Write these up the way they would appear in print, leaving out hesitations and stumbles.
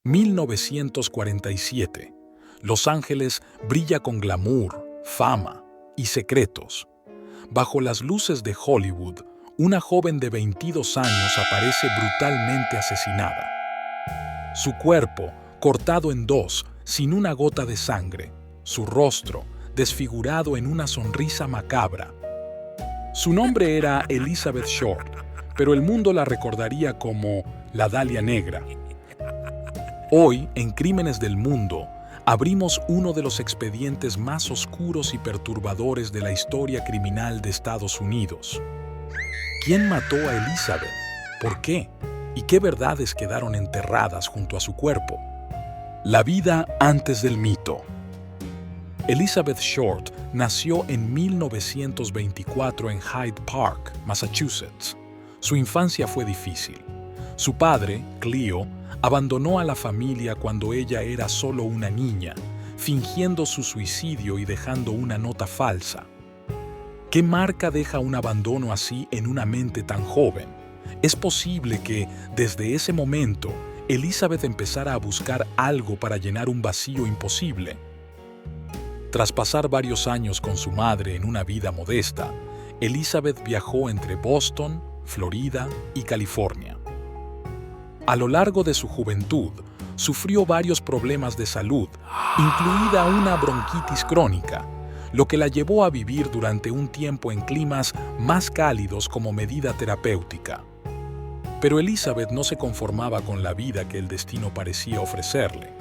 1947. Los Ángeles brilla con glamour, fama y secretos. Bajo las luces de Hollywood, una joven de 22 años aparece brutalmente asesinada. Su cuerpo, cortado en dos, sin una gota de sangre. Su rostro, desfigurado en una sonrisa macabra. Su nombre era Elizabeth Short, pero el mundo la recordaría como la Dalia Negra. Hoy, en Crímenes del Mundo, abrimos uno de los expedientes más oscuros y perturbadores de la historia criminal de Estados Unidos. ¿Quién mató a Elizabeth? ¿Por qué? ¿Y qué verdades quedaron enterradas junto a su cuerpo? La vida antes del mito. Elizabeth Short nació en 1924 en Hyde Park, Massachusetts. Su infancia fue difícil. Su padre, Cleo, abandonó a la familia cuando ella era solo una niña, fingiendo su suicidio y dejando una nota falsa. ¿Qué marca deja un abandono así en una mente tan joven? Es posible que, desde ese momento, Elizabeth empezara a buscar algo para llenar un vacío imposible. Tras pasar varios años con su madre en una vida modesta, Elizabeth viajó entre Boston, Florida y California. A lo largo de su juventud, sufrió varios problemas de salud, incluida una bronquitis crónica, lo que la llevó a vivir durante un tiempo en climas más cálidos como medida terapéutica. Pero Elizabeth no se conformaba con la vida que el destino parecía ofrecerle.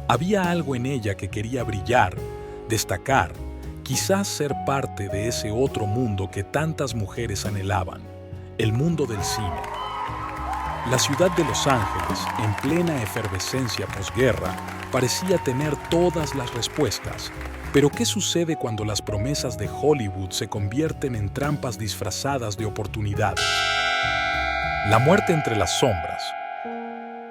Había algo en ella que quería brillar, destacar, quizás ser parte de ese otro mundo que tantas mujeres anhelaban, el mundo del cine. La ciudad de Los Ángeles, en plena efervescencia posguerra, parecía tener todas las respuestas. Pero ¿qué sucede cuando las promesas de Hollywood se convierten en trampas disfrazadas de oportunidades? La muerte entre las sombras.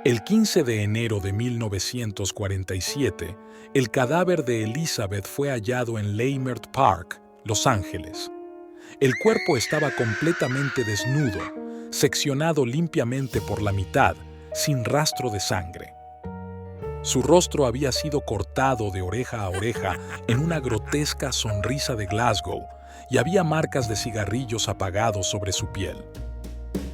El 15 de enero de 1947, el cadáver de Elizabeth fue hallado en Leimert Park, Los Ángeles. El cuerpo estaba completamente desnudo, seccionado limpiamente por la mitad, sin rastro de sangre. Su rostro había sido cortado de oreja a oreja en una grotesca sonrisa de Glasgow y había marcas de cigarrillos apagados sobre su piel.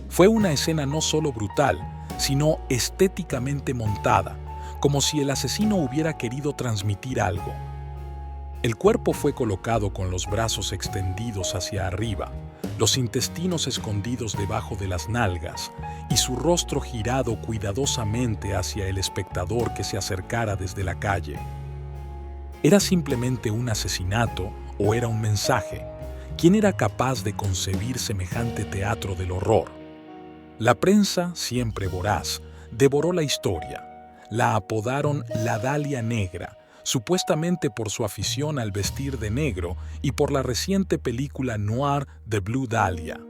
Fue una escena no solo brutal, sino estéticamente montada, como si el asesino hubiera querido transmitir algo. El cuerpo fue colocado con los brazos extendidos hacia arriba, los intestinos escondidos debajo de las nalgas y su rostro girado cuidadosamente hacia el espectador que se acercara desde la calle. ¿Era simplemente un asesinato o era un mensaje? ¿Quién era capaz de concebir semejante teatro del horror? La prensa, siempre voraz, devoró la historia. La apodaron la Dalia Negra, supuestamente por su afición al vestir de negro y por la reciente película noir The Blue Dahlia.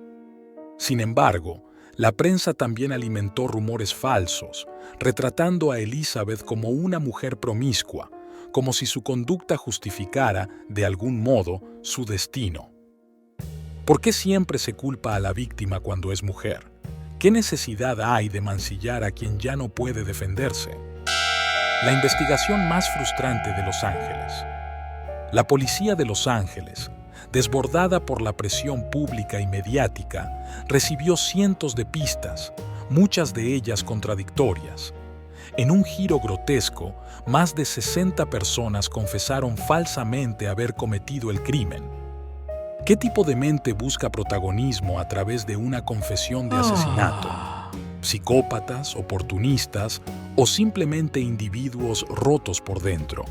Sin embargo, la prensa también alimentó rumores falsos, retratando a Elizabeth como una mujer promiscua, como si su conducta justificara, de algún modo, su destino. ¿Por qué siempre se culpa a la víctima cuando es mujer? ¿Qué necesidad hay de mancillar a quien ya no puede defenderse? La investigación más frustrante de Los Ángeles. La policía de Los Ángeles, desbordada por la presión pública y mediática, recibió cientos de pistas, muchas de ellas contradictorias. En un giro grotesco, más de 60 personas confesaron falsamente haber cometido el crimen. ¿Qué tipo de mente busca protagonismo a través de una confesión de asesinato? ¿Psicópatas, oportunistas o simplemente individuos rotos por dentro?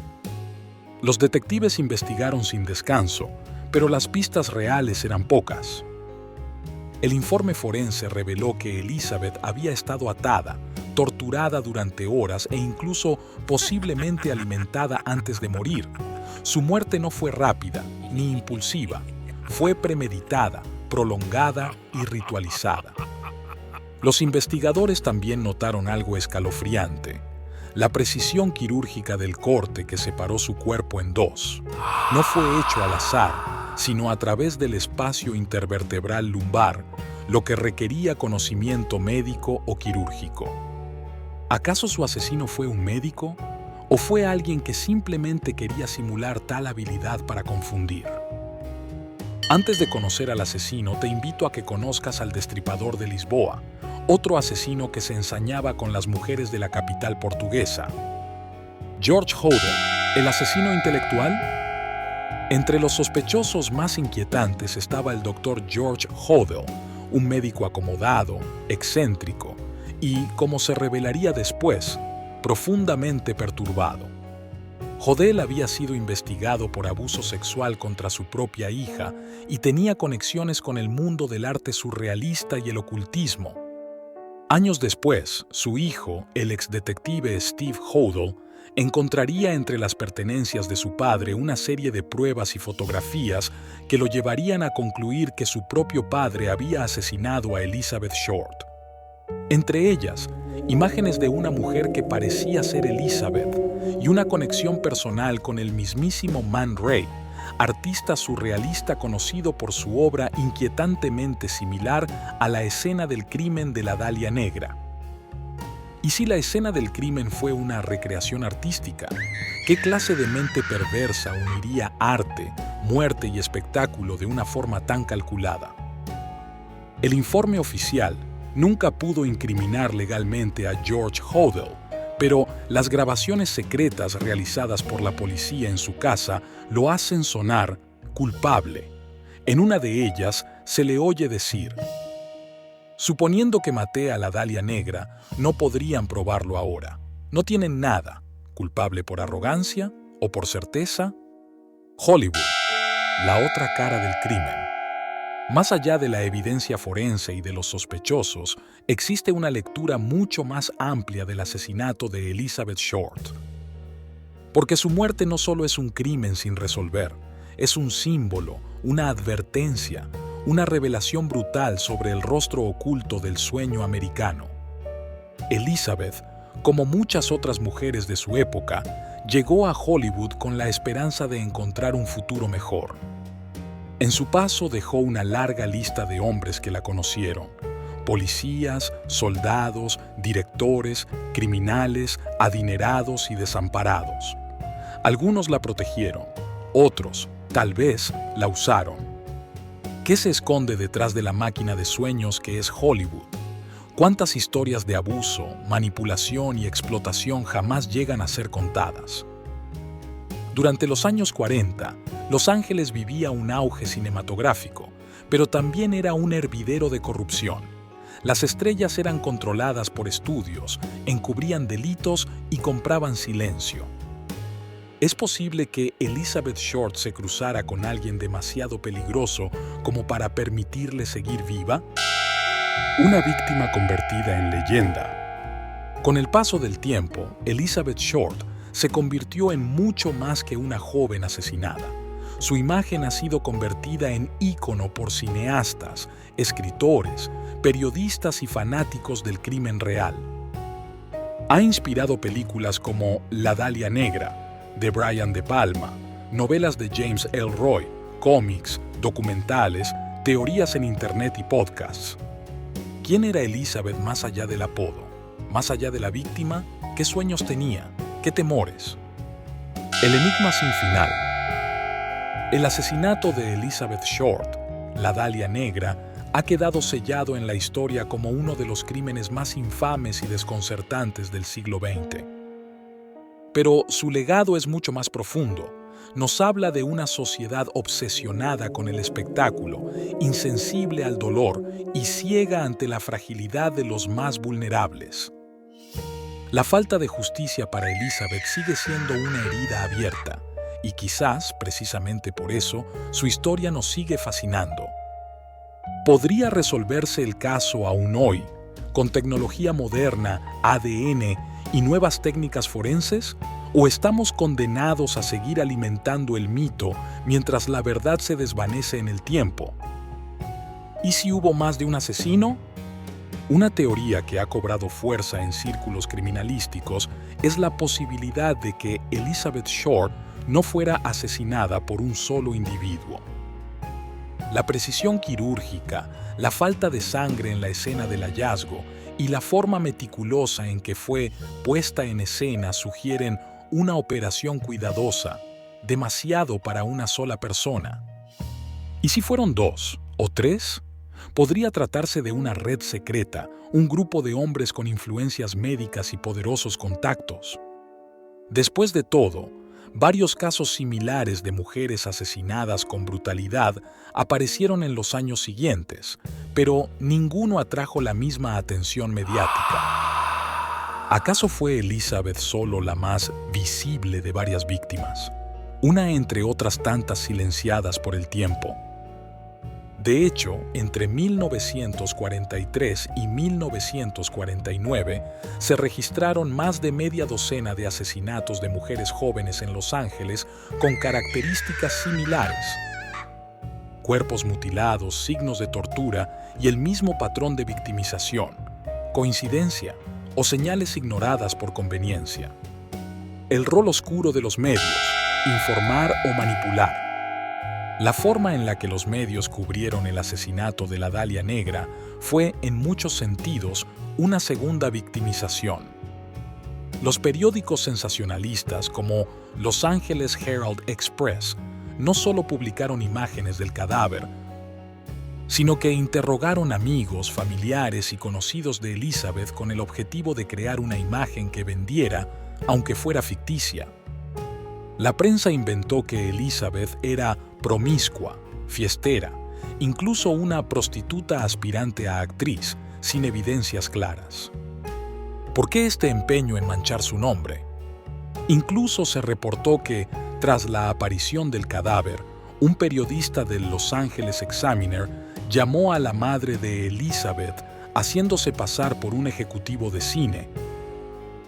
Los detectives investigaron sin descanso, pero las pistas reales eran pocas. El informe forense reveló que Elizabeth había estado atada, torturada durante horas e incluso posiblemente alimentada antes de morir. Su muerte no fue rápida ni impulsiva, fue premeditada, prolongada y ritualizada. Los investigadores también notaron algo escalofriante: la precisión quirúrgica del corte que separó su cuerpo en dos. No fue hecho al azar, sino a través del espacio intervertebral lumbar, lo que requería conocimiento médico o quirúrgico. ¿Acaso su asesino fue un médico? ¿O fue alguien que simplemente quería simular tal habilidad para confundir? Antes de conocer al asesino, te invito a que conozcas al Destripador de Lisboa, otro asesino que se ensañaba con las mujeres de la capital portuguesa. George Hodel, el asesino intelectual. Entre los sospechosos más inquietantes estaba el Dr. George Hodel, un médico acomodado, excéntrico y, como se revelaría después, profundamente perturbado. Hodel había sido investigado por abuso sexual contra su propia hija y tenía conexiones con el mundo del arte surrealista y el ocultismo. Años después, su hijo, el exdetective Steve Hodel, encontraría entre las pertenencias de su padre una serie de pruebas y fotografías que lo llevarían a concluir que su propio padre había asesinado a Elizabeth Short. Entre ellas, imágenes de una mujer que parecía ser Elizabeth y una conexión personal con el mismísimo Man Ray, artista surrealista conocido por su obra inquietantemente similar a la escena del crimen de la Dalia Negra. ¿Y si la escena del crimen fue una recreación artística? ¿Qué clase de mente perversa uniría arte, muerte y espectáculo de una forma tan calculada? El informe oficial nunca pudo incriminar legalmente a George Hodel, pero las grabaciones secretas realizadas por la policía en su casa lo hacen sonar culpable. En una de ellas se le oye decir: suponiendo que maté a la Dalia Negra, no podrían probarlo ahora. No tienen nada. ¿Culpable por arrogancia o por certeza? Hollywood, la otra cara del crimen. Más allá de la evidencia forense y de los sospechosos, existe una lectura mucho más amplia del asesinato de Elizabeth Short. Porque su muerte no solo es un crimen sin resolver, es un símbolo, una advertencia, una revelación brutal sobre el rostro oculto del sueño americano. Elizabeth, como muchas otras mujeres de su época, llegó a Hollywood con la esperanza de encontrar un futuro mejor. En su paso dejó una larga lista de hombres que la conocieron: policías, soldados, directores, criminales, adinerados y desamparados. Algunos la protegieron, otros, tal vez, la usaron. ¿Qué se esconde detrás de la máquina de sueños que es Hollywood? ¿Cuántas historias de abuso, manipulación y explotación jamás llegan a ser contadas? Durante los años 40, Los Ángeles vivía un auge cinematográfico, pero también era un hervidero de corrupción. Las estrellas eran controladas por estudios, encubrían delitos y compraban silencio. ¿Es posible que Elizabeth Short se cruzara con alguien demasiado peligroso como para permitirle seguir viva? Una víctima convertida en leyenda. Con el paso del tiempo, Elizabeth Short se convirtió en mucho más que una joven asesinada. Su imagen ha sido convertida en ícono por cineastas, escritores, periodistas y fanáticos del crimen real. Ha inspirado películas como La Dalia Negra, de Brian De Palma, novelas de James Ellroy, cómics, documentales, teorías en internet y podcasts. ¿Quién era Elizabeth más allá del apodo? ¿Más allá de la víctima? ¿Qué sueños tenía? ¿Qué temores? El enigma sin final. El asesinato de Elizabeth Short, la Dalia Negra, ha quedado sellado en la historia como uno de los crímenes más infames y desconcertantes del siglo XX. Pero su legado es mucho más profundo. Nos habla de una sociedad obsesionada con el espectáculo, insensible al dolor y ciega ante la fragilidad de los más vulnerables. La falta de justicia para Elizabeth sigue siendo una herida abierta, y quizás, precisamente por eso, su historia nos sigue fascinando. ¿Podría resolverse el caso aún hoy, con tecnología moderna, ADN y nuevas técnicas forenses? ¿O estamos condenados a seguir alimentando el mito mientras la verdad se desvanece en el tiempo? ¿Y si hubo más de un asesino? Una teoría que ha cobrado fuerza en círculos criminalísticos es la posibilidad de que Elizabeth Short no fuera asesinada por un solo individuo. La precisión quirúrgica, la falta de sangre en la escena del hallazgo y la forma meticulosa en que fue puesta en escena sugieren una operación cuidadosa, demasiado para una sola persona. ¿Y si fueron 2 o 3? Podría tratarse de una red secreta, un grupo de hombres con influencias médicas y poderosos contactos. Después de todo, varios casos similares de mujeres asesinadas con brutalidad aparecieron en los años siguientes, pero ninguno atrajo la misma atención mediática. ¿Acaso fue Elizabeth solo la más visible de varias víctimas? Una entre otras tantas silenciadas por el tiempo. De hecho, entre 1943 y 1949 se registraron más de media docena de asesinatos de mujeres jóvenes en Los Ángeles con características similares. Cuerpos mutilados, signos de tortura y el mismo patrón de victimización. ¿Coincidencia o señales ignoradas por conveniencia? El rol oscuro de los medios, informar o manipular. La forma en la que los medios cubrieron el asesinato de la Dalia Negra fue, en muchos sentidos, una segunda victimización. Los periódicos sensacionalistas como Los Angeles Herald Express no solo publicaron imágenes del cadáver, sino que interrogaron amigos, familiares y conocidos de Elizabeth con el objetivo de crear una imagen que vendiera, aunque fuera ficticia. La prensa inventó que Elizabeth era promiscua, fiestera, incluso una prostituta aspirante a actriz, sin evidencias claras. ¿Por qué este empeño en manchar su nombre? Incluso se reportó que, tras la aparición del cadáver, un periodista del Los Angeles Examiner llamó a la madre de Elizabeth haciéndose pasar por un ejecutivo de cine,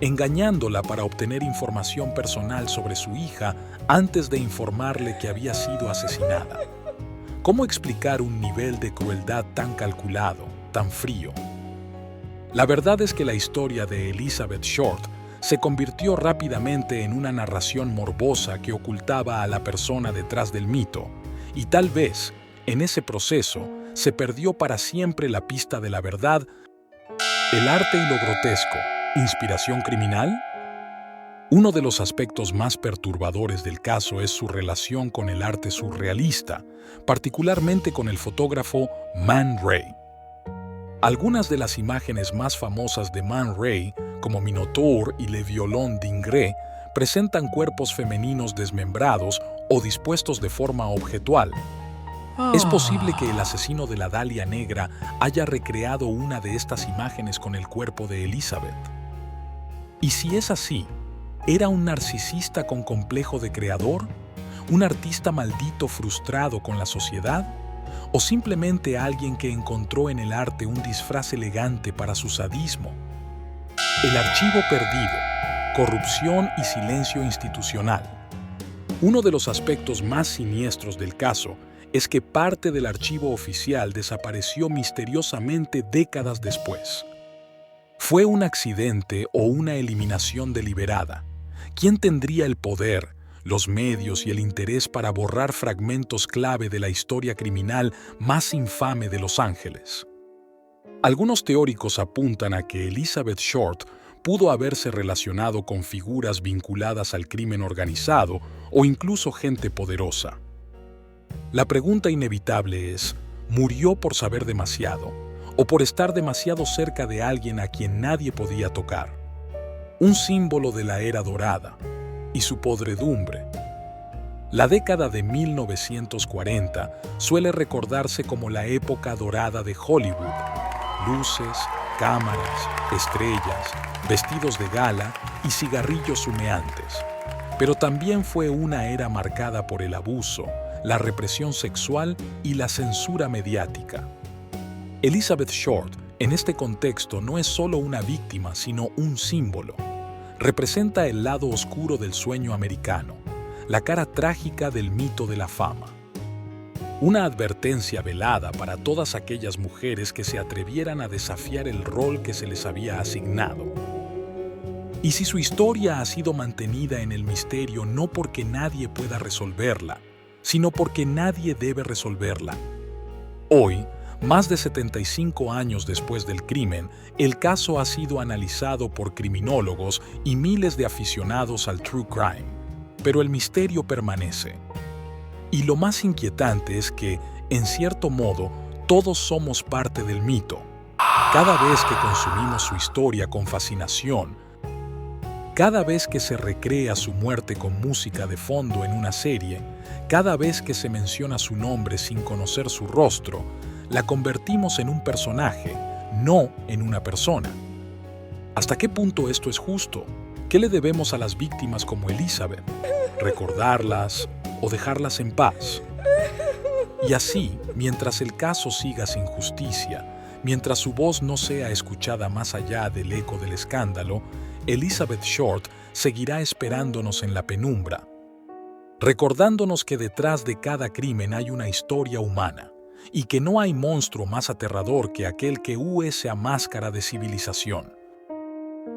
engañándola para obtener información personal sobre su hija antes de informarle que había sido asesinada. ¿Cómo explicar un nivel de crueldad tan calculado, tan frío? La verdad es que la historia de Elizabeth Short se convirtió rápidamente en una narración morbosa que ocultaba a la persona detrás del mito, y tal vez, en ese proceso, se perdió para siempre la pista de la verdad. El arte y lo grotesco. ¿Inspiración criminal? Uno de los aspectos más perturbadores del caso es su relación con el arte surrealista, particularmente con el fotógrafo Man Ray. Algunas de las imágenes más famosas de Man Ray, como Minotaur y Le Violon d'Ingres, presentan cuerpos femeninos desmembrados o dispuestos de forma objetual. ¿Es posible que el asesino de la Dalia Negra haya recreado una de estas imágenes con el cuerpo de Elizabeth? Y si es así, ¿era un narcisista con complejo de creador? ¿Un artista maldito frustrado con la sociedad? ¿O simplemente alguien que encontró en el arte un disfraz elegante para su sadismo? El archivo perdido, corrupción y silencio institucional. Uno de los aspectos más siniestros del caso es que parte del archivo oficial desapareció misteriosamente décadas después. ¿Fue un accidente o una eliminación deliberada? ¿Quién tendría el poder, los medios y el interés para borrar fragmentos clave de la historia criminal más infame de Los Ángeles? Algunos teóricos apuntan a que Elizabeth Short pudo haberse relacionado con figuras vinculadas al crimen organizado o incluso gente poderosa. La pregunta inevitable es, ¿murió por saber demasiado o por estar demasiado cerca de alguien a quien nadie podía tocar? Un símbolo de la era dorada y su podredumbre. La década de 1940 suele recordarse como la época dorada de Hollywood. Luces, cámaras, estrellas, vestidos de gala y cigarrillos humeantes. Pero también fue una era marcada por el abuso, la represión sexual y la censura mediática. Elizabeth Short, en este contexto, no es solo una víctima, sino un símbolo. Representa el lado oscuro del sueño americano, la cara trágica del mito de la fama. Una advertencia velada para todas aquellas mujeres que se atrevieran a desafiar el rol que se les había asignado. Y si su historia ha sido mantenida en el misterio no porque nadie pueda resolverla, sino porque nadie debe resolverla. Hoy Más de 75 años después del crimen, el caso ha sido analizado por criminólogos y miles de aficionados al true crime. Pero el misterio permanece. Y lo más inquietante es que, en cierto modo, todos somos parte del mito. Cada vez que consumimos su historia con fascinación, cada vez que se recrea su muerte con música de fondo en una serie, cada vez que se menciona su nombre sin conocer su rostro, la convertimos en un personaje, no en una persona. ¿Hasta qué punto esto es justo? ¿Qué le debemos a las víctimas como Elizabeth? ¿Recordarlas o dejarlas en paz? Y así, mientras el caso siga sin justicia, mientras su voz no sea escuchada más allá del eco del escándalo, Elizabeth Short seguirá esperándonos en la penumbra, recordándonos que detrás de cada crimen hay una historia humana y que no hay monstruo más aterrador que aquel que huye esa máscara de civilización.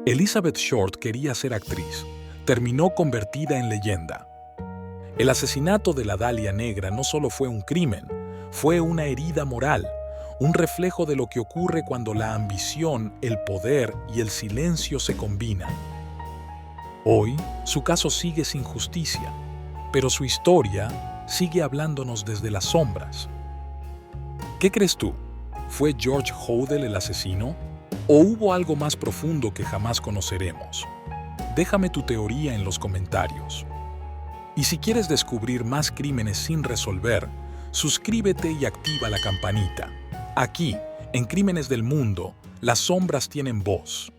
Elizabeth Short quería ser actriz, terminó convertida en leyenda. El asesinato de la Dalia Negra no solo fue un crimen, fue una herida moral, un reflejo de lo que ocurre cuando la ambición, el poder y el silencio se combinan. Hoy, su caso sigue sin justicia, pero su historia sigue hablándonos desde las sombras. ¿Qué crees tú? ¿Fue George Hodel el asesino? ¿O hubo algo más profundo que jamás conoceremos? Déjame tu teoría en los comentarios. Y si quieres descubrir más crímenes sin resolver, suscríbete y activa la campanita. Aquí, en Crímenes del Mundo, las sombras tienen voz.